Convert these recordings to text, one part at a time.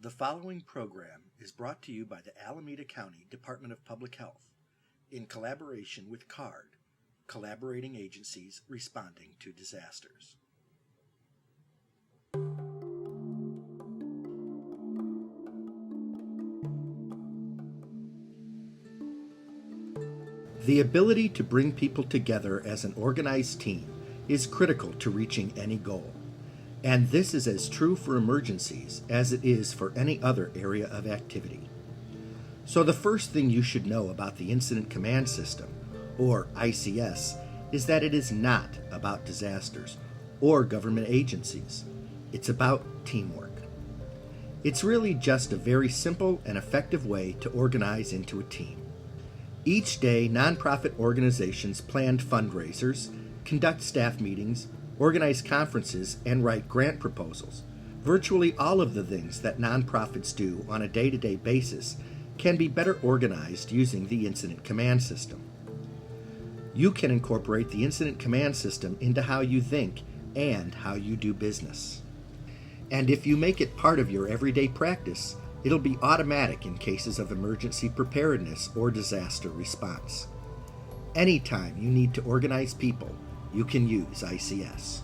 The following program is brought to you by the Alameda County Department of Public Health in collaboration with CARD, collaborating agencies responding to disasters. The ability to bring people together as an organized team is critical to reaching any goal. And this is as true for emergencies as it is for any other area of activity. So the first thing you should know about the Incident Command System, or ICS, is that it is not about disasters or government agencies. It's about teamwork. It's really just a very simple and effective way to organize into a team. Each day, nonprofit organizations plan fundraisers, conduct staff meetings, organize conferences, and write grant proposals. Virtually all of the things that nonprofits do on a day-to-day basis can be better organized using the Incident Command System. You can incorporate the Incident Command System into how you think and how you do business. And if you make it part of your everyday practice, it'll be automatic in cases of emergency preparedness or disaster response. Anytime you need to organize people, you can use ICS.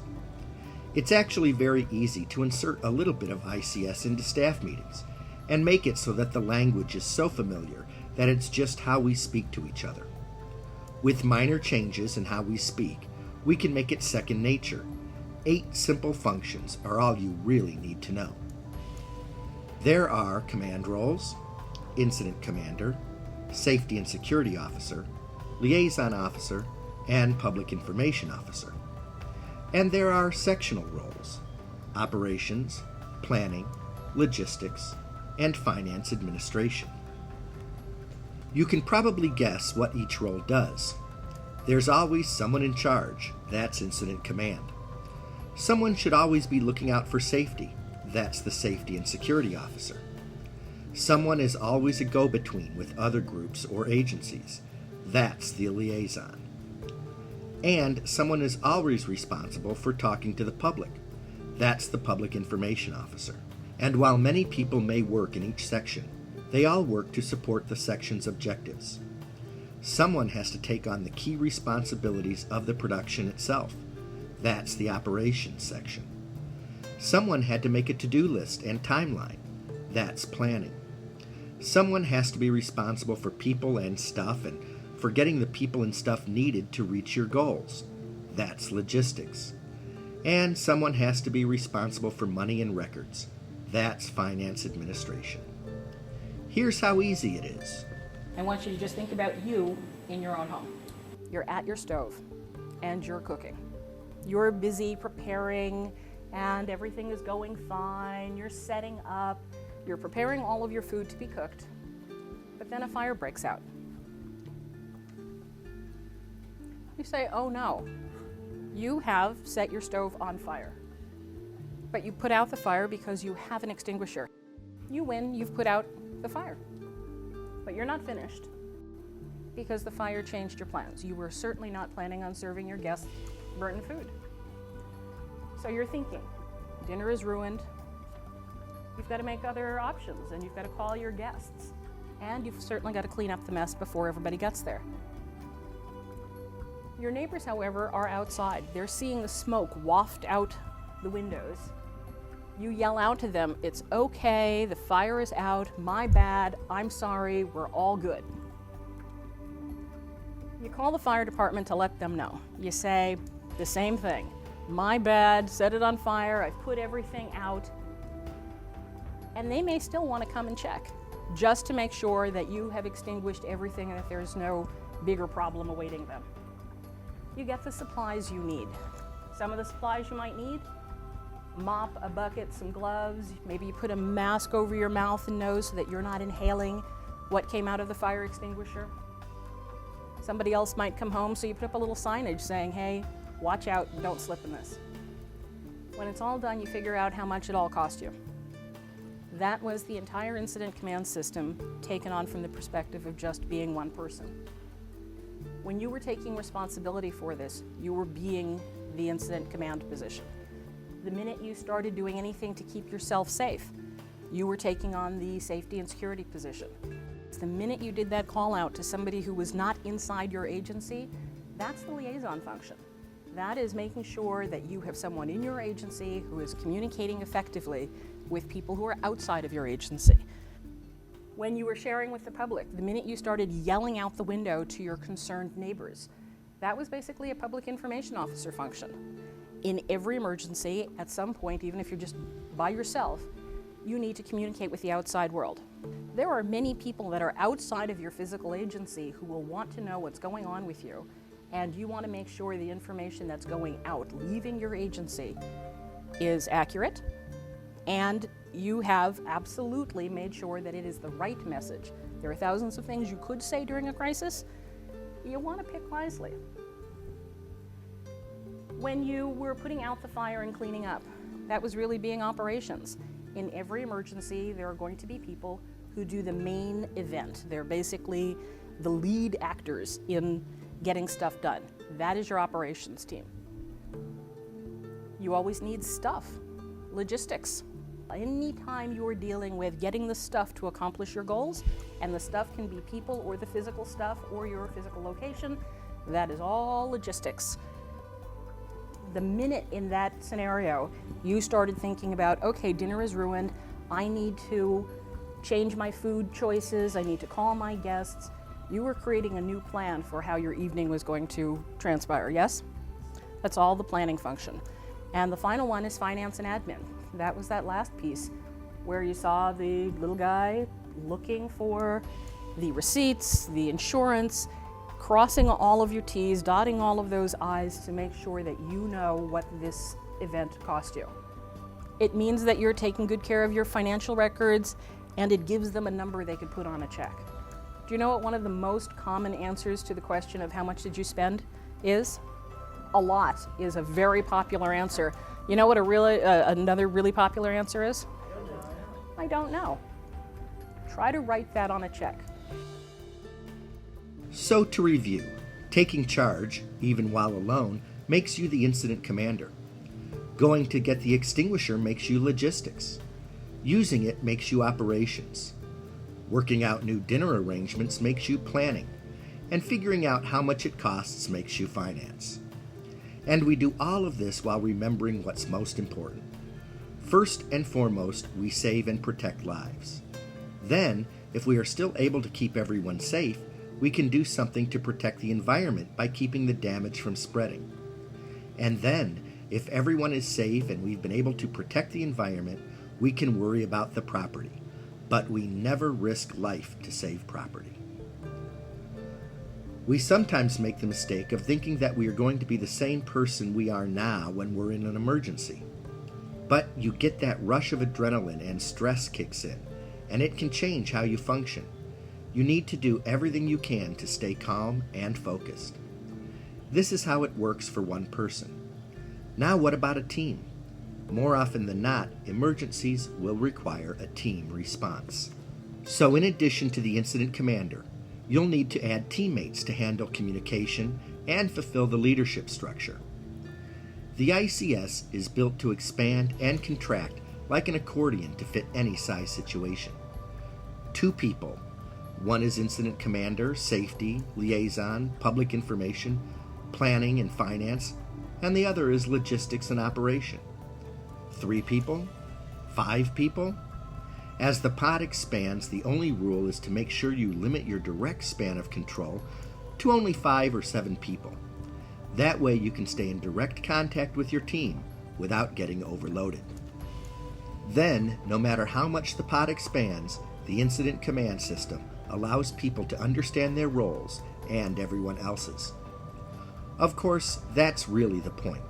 It's actually very easy to insert a little bit of ICS into staff meetings and make it so that the language is so familiar that it's just how we speak to each other. With minor changes in how we speak, we can make it second nature. 8 simple functions are all you really need to know. There are command roles, incident commander, safety and security officer, liaison officer, and public information officer. And there are sectional roles: operations, planning, logistics, and finance administration. You can probably guess what each role does. There's always someone in charge. That's incident command. Someone should always be looking out for safety. That's the safety and security officer. Someone is always a go-between with other groups or agencies. That's the liaison. And someone is always responsible for talking to the public. That's the public information officer. And while many people may work in each section, they all work to support the section's objectives. Someone has to take on the key responsibilities of the production itself. That's the operations section. Someone had to make a to-do list and timeline. That's planning. Someone has to be responsible for people and stuff and for getting the people and stuff needed to reach your goals. That's logistics. And someone has to be responsible for money and records. That's finance administration. Here's how easy it is. I want you to just think about you in your own home. You're at your stove and you're cooking. You're busy preparing and everything is going fine. You're setting up. You're preparing all of your food to be cooked. But then a fire breaks out. You say, oh no, you have set your stove on fire. But you put out the fire because you have an extinguisher. You win, you've put out the fire. But you're not finished because the fire changed your plans. You were certainly not planning on serving your guests burnt food. So you're thinking, dinner is ruined. You've got to make other options and you've got to call your guests. And you've certainly got to clean up the mess before everybody gets there. Your neighbors, however, are outside. They're seeing the smoke waft out the windows. You yell out to them, it's okay, the fire is out, my bad, I'm sorry, we're all good. You call the fire department to let them know. You say the same thing. My bad, set it on fire, I've put everything out. And they may still want to come and check, just to make sure that you have extinguished everything and that there's no bigger problem awaiting them. You get the supplies you need. Some of the supplies you might need: mop, a bucket, some gloves. Maybe you put a mask over your mouth and nose so that you're not inhaling what came out of the fire extinguisher. Somebody else might come home, so you put up a little signage saying, hey, watch out, don't slip in this. When it's all done, you figure out how much it all cost you. That was the entire Incident Command System taken on from the perspective of just being one person. When you were taking responsibility for this, you were being the incident command position. The minute you started doing anything to keep yourself safe, you were taking on the safety and security position. The minute you did that call out to somebody who was not inside your agency, that's the liaison function. That is making sure that you have someone in your agency who is communicating effectively with people who are outside of your agency. When you were sharing with the public, the minute you started yelling out the window to your concerned neighbors, that was basically a public information officer function. In every emergency, at some point, even if you're just by yourself, you need to communicate with the outside world. There are many people that are outside of your physical agency who will want to know what's going on with you, and you want to make sure the information that's going out, leaving your agency, is accurate, and you have absolutely made sure that it is the right message. There are thousands of things you could say during a crisis. You want to pick wisely. When you were putting out the fire and cleaning up, that was really being operations. In every emergency, there are going to be people who do the main event. They're basically the lead actors in getting stuff done. That is your operations team. You always need stuff, logistics. Anytime you're dealing with getting the stuff to accomplish your goals, and the stuff can be people or the physical stuff or your physical location, that is all logistics. The minute in that scenario you started thinking about, okay, dinner is ruined, I need to change my food choices, I need to call my guests, you were creating a new plan for how your evening was going to transpire, yes? That's all the planning function. And the final one is finance and admin. That was that last piece where you saw the little guy looking for the receipts, the insurance, crossing all of your T's, dotting all of those I's to make sure that you know what this event cost you. It means that you're taking good care of your financial records, and it gives them a number they could put on a check. Do you know what one of the most common answers to the question of how much did you spend is? A lot is a very popular answer. You know what another really popular answer is? I don't know. Try to write that on a check. So to review, taking charge, even while alone, makes you the incident commander. Going to get the extinguisher makes you logistics. Using it makes you operations. Working out new dinner arrangements makes you planning. And figuring out how much it costs makes you finance. And we do all of this while remembering what's most important. First and foremost, we save and protect lives. Then, if we are still able to keep everyone safe, we can do something to protect the environment by keeping the damage from spreading. And then, if everyone is safe and we've been able to protect the environment, we can worry about the property. But we never risk life to save property. We sometimes make the mistake of thinking that we are going to be the same person we are now when we're in an emergency. But you get that rush of adrenaline and stress kicks in, and it can change how you function. You need to do everything you can to stay calm and focused. This is how it works for one person. Now what about a team? More often than not, emergencies will require a team response. So in addition to the incident commander, you'll need to add teammates to handle communication and fulfill the leadership structure. The ICS is built to expand and contract like an accordion to fit any size situation. 2 people. One is incident commander, safety, liaison, public information, planning and finance, and the other is logistics and operation. 3 people? 5 people? As the pod expands, the only rule is to make sure you limit your direct span of control to only 5 or 7 people. That way you can stay in direct contact with your team without getting overloaded. Then, no matter how much the pod expands, the incident command system allows people to understand their roles and everyone else's. Of course, that's really the point.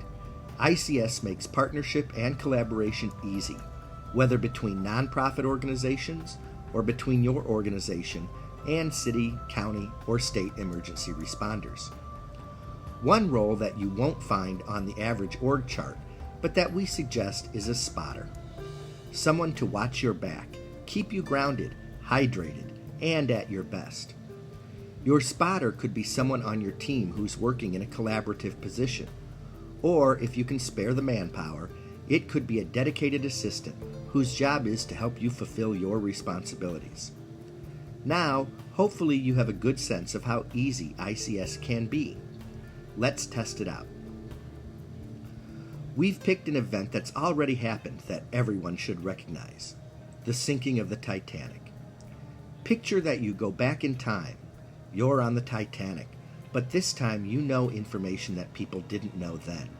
ICS makes partnership and collaboration easy, whether between nonprofit organizations or between your organization and city, county, or state emergency responders. One role that you won't find on the average org chart, but that we suggest is a spotter. Someone to watch your back, keep you grounded, hydrated, and at your best. Your spotter could be someone on your team who's working in a collaborative position, or if you can spare the manpower, It could be a dedicated assistant whose job is to help you fulfill your responsibilities. Now, hopefully you have a good sense of how easy ICS can be. Let's test it out. We've picked an event that's already happened that everyone should recognize: the sinking of the Titanic. Picture that you go back in time. You're on the Titanic, but this time you know information that people didn't know then.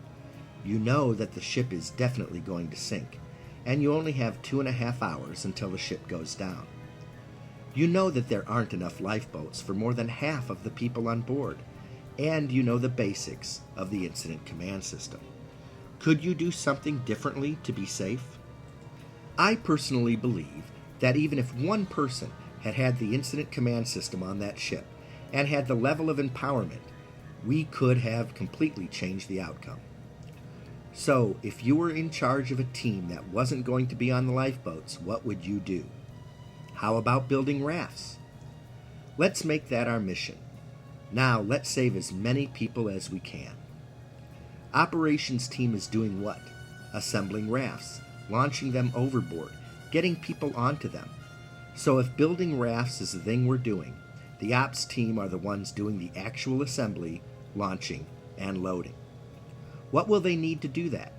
You know that the ship is definitely going to sink, and you only have 2.5 hours until the ship goes down. You know that there aren't enough lifeboats for more than half of the people on board, and you know the basics of the incident command system. Could you do something differently to be safe? I personally believe that even if one person had had the incident command system on that ship and had the level of empowerment, we could have completely changed the outcome. So, if you were in charge of a team that wasn't going to be on the lifeboats, what would you do? How about building rafts? Let's make that our mission. Now, let's save as many people as we can. Operations team is doing what? Assembling rafts, launching them overboard, getting people onto them. So if building rafts is the thing we're doing, the ops team are the ones doing the actual assembly, launching, and loading. What will they need to do that?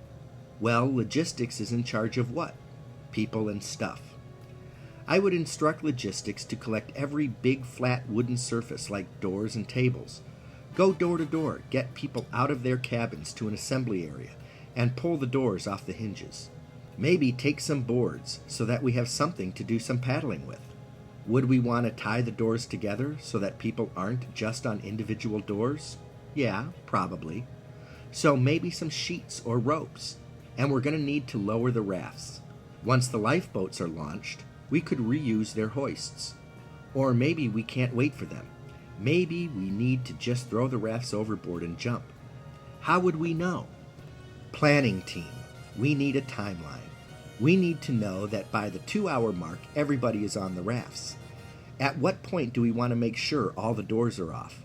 Well, logistics is in charge of what? People and stuff. I would instruct logistics to collect every big flat wooden surface like doors and tables. Go door to door, get people out of their cabins to an assembly area, and pull the doors off the hinges. Maybe take some boards so that we have something to do some paddling with. Would we want to tie the doors together so that people aren't just on individual doors? Yeah, probably. So maybe some sheets or ropes. And we're going to need to lower the rafts. Once the lifeboats are launched, we could reuse their hoists. Or maybe we can't wait for them. Maybe we need to just throw the rafts overboard and jump. How would we know? Planning team. We need a timeline. We need to know that by the 2-hour mark, everybody is on the rafts. At what point do we want to make sure all the doors are off?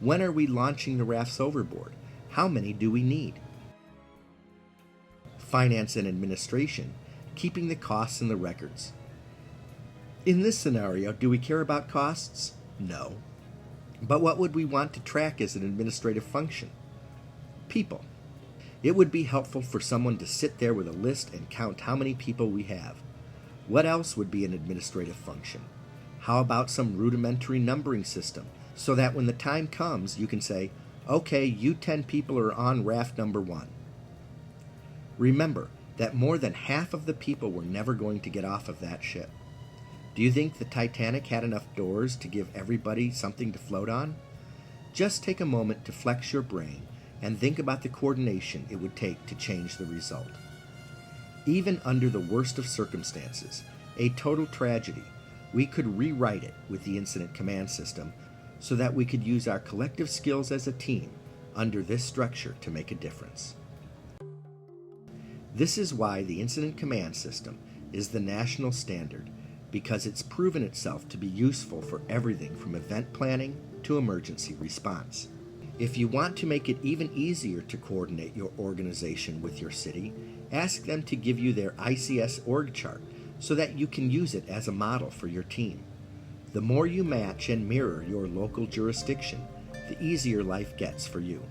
When are we launching the rafts overboard? How many do we need? Finance and administration, keeping the costs and the records. In this scenario, do we care about costs? No. But what would we want to track as an administrative function? People. It would be helpful for someone to sit there with a list and count how many people we have. What else would be an administrative function? How about some rudimentary numbering system so that when the time comes you can say, okay, you 10 people are on raft number 1. Remember that more than half of the people were never going to get off of that ship. Do you think the Titanic had enough doors to give everybody something to float on? Just take a moment to flex your brain and think about the coordination it would take to change the result. Even under the worst of circumstances, a total tragedy, we could rewrite it with the incident command system so that we could use our collective skills as a team under this structure to make a difference. This is why the incident command system is the national standard, because it's proven itself to be useful for everything from event planning to emergency response. If you want to make it even easier to coordinate your organization with your city, ask them to give you their ICS org chart so that you can use it as a model for your team. The more you match and mirror your local jurisdiction, the easier life gets for you.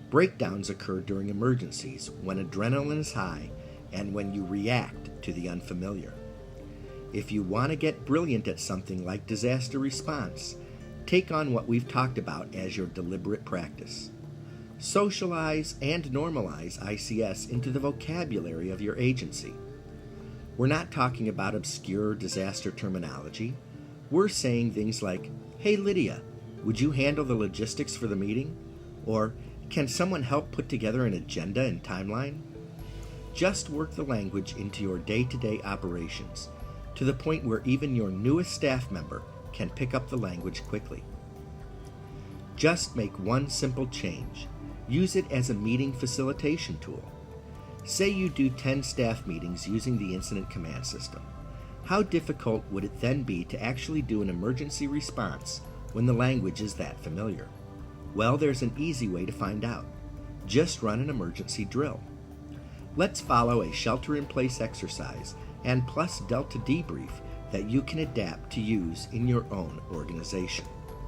Breakdowns occur during emergencies when adrenaline is high and when you react to the unfamiliar. If you want to get brilliant at something like disaster response, take on what we've talked about as your deliberate practice. Socialize and normalize ICS into the vocabulary of your agency. We're not talking about obscure disaster terminology. We're saying things like, hey Lydia, would you handle the logistics for the meeting? Or, can someone help put together an agenda and timeline? Just work the language into your day-to-day operations, to the point where even your newest staff member can pick up the language quickly. Just make one simple change. Use it as a meeting facilitation tool. Say you do 10 staff meetings using the incident command system. How difficult would it then be to actually do an emergency response when the language is that familiar? Well, there's an easy way to find out. Just run an emergency drill. Let's follow a shelter-in-place exercise and plus Delta debrief that you can adapt to use in your own organization.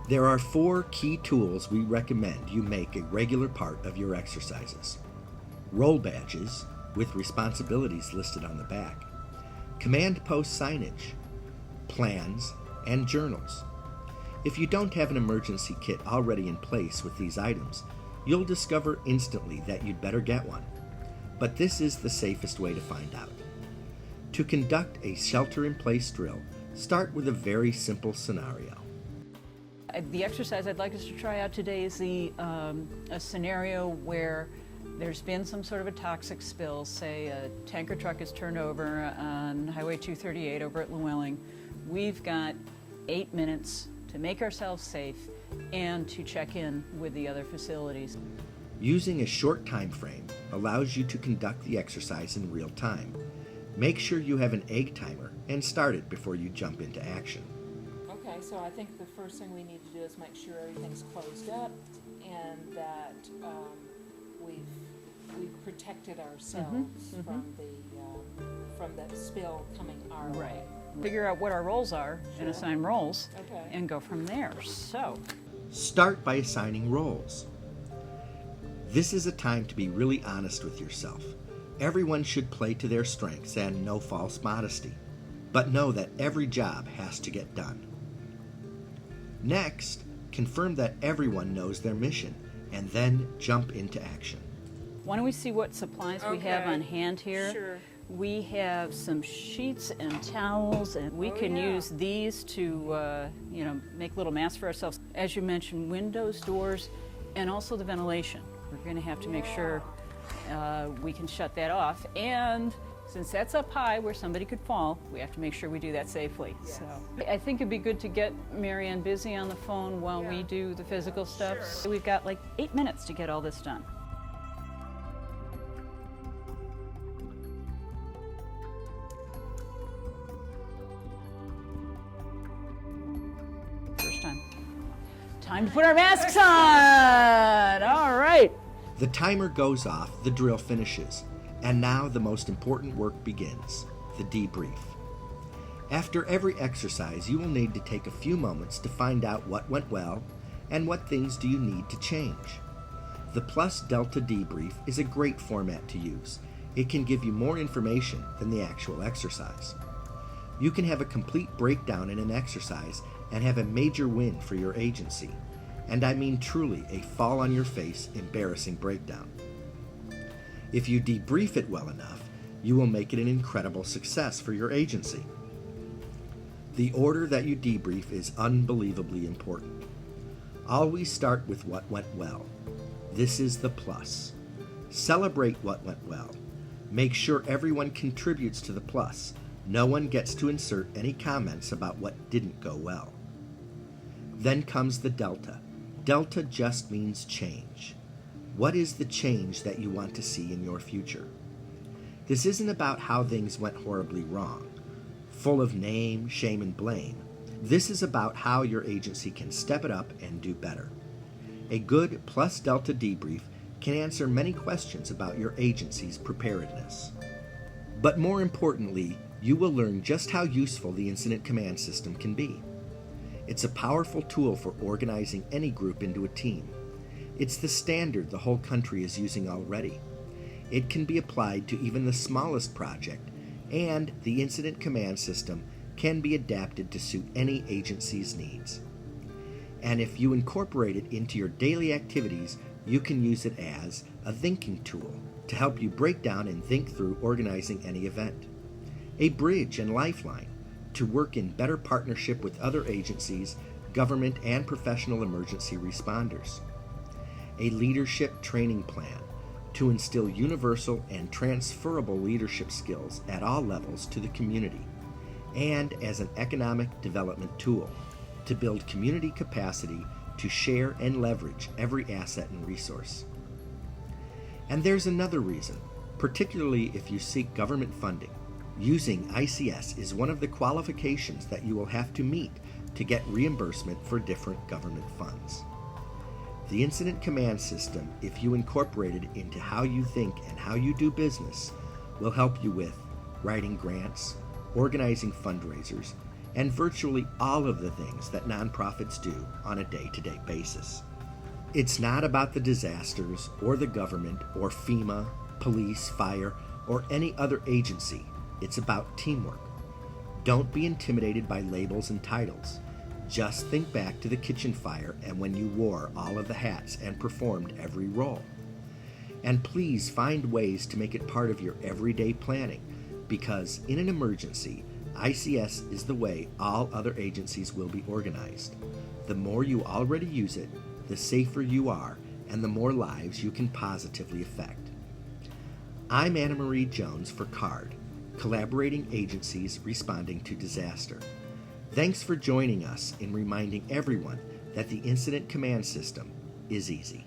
There are 4 key tools we recommend you make a regular part of your exercises. Role badges, with responsibilities listed on the back, command post signage, plans, and journals. If you don't have an emergency kit already in place with these items, you'll discover instantly that you'd better get one. But this is the safest way to find out. To conduct a shelter-in-place drill, start with a very simple scenario. The exercise I'd like us to try out today is a scenario where there's been some sort of a toxic spill, say a tanker truck is turned over on Highway 238 over at Llewellyn. We've got 8 minutes to make ourselves safe and to check in with the other facilities. Using a short time frame allows you to conduct the exercise in real time. Make sure you have an egg timer and start it before you jump into action. Okay, so I think the first thing we need to do is make sure everything's closed up and that we've protected ourselves from the spill coming our way. Figure out what our roles are and assign roles Okay. and go from there. So, Start by assigning roles. This is a time to be really honest with yourself. Everyone should play to their strengths and no false modesty, but know that every job has to get done. Next, confirm that everyone knows their mission and then jump into action. why don't we see what supplies we have Okay. on hand here? Sure. We have some sheets and towels, and we can yeah. use these to, make little masks for ourselves. As you mentioned, windows, doors, and also the ventilation. We're going to have to make sure we can shut that off. And since that's up high where somebody could fall, we have to make sure we do that safely. Yes. So I think it'd be good to get Marianne busy on the phone while we do the physical stuff. Sure. So we've got like 8 minutes to get all this done. First time. Time to put our masks on! All right. The timer goes off, the drill finishes, and now the most important work begins, the debrief. After every exercise, you will need to take a few moments to find out what went well and what things do you need to change. The Plus Delta debrief is a great format to use. It can give you more information than the actual exercise. You can have a complete breakdown in an exercise and have a major win for your agency. And I mean truly a fall-on-your-face, embarrassing breakdown. If you debrief it well enough, you will make it an incredible success for your agency. The order that you debrief is unbelievably important. Always start with what went well. This is the plus. Celebrate what went well. Make sure everyone contributes to the plus. No one gets to insert any comments about what didn't go well. Then comes the delta. Delta just means change. What is the change that you want to see in your future? This isn't about how things went horribly wrong, full of name, shame, and blame. This is about how your agency can step it up and do better. A good Plus Delta debrief can answer many questions about your agency's preparedness. But more importantly, you will learn just how useful the incident command system can be. It's a powerful tool for organizing any group into a team. It's the standard the whole country is using already. It can be applied to even the smallest project, and the incident command system can be adapted to suit any agency's needs. And if you incorporate it into your daily activities, you can use it as a thinking tool to help you break down and think through organizing any event. A bridge and lifeline to work in better partnership with other agencies, government, and professional emergency responders. A leadership training plan to instill universal and transferable leadership skills at all levels to the community, and as an economic development tool to build community capacity to share and leverage every asset and resource. And there's another reason, particularly if you seek government funding. Using ICS is one of the qualifications that you will have to meet to get reimbursement for different government funds. The Incident Command System, if you incorporate it into how you think and how you do business, will help you with writing grants, organizing fundraisers, and virtually all of the things that nonprofits do on a day-to-day basis. It's not about the disasters or the government or FEMA, police, fire, or any other agency. It's about teamwork. Don't be intimidated by labels and titles. Just think back to the kitchen fire and when you wore all of the hats and performed every role. And please find ways to make it part of your everyday planning, because in an emergency, ICS is the way all other agencies will be organized. The more you already use it, the safer you are, and the more lives you can positively affect. I'm Anna Marie Jones for CARD, Collaborating Agencies Responding to Disaster. Thanks for joining us in reminding everyone that the Incident Command System is easy.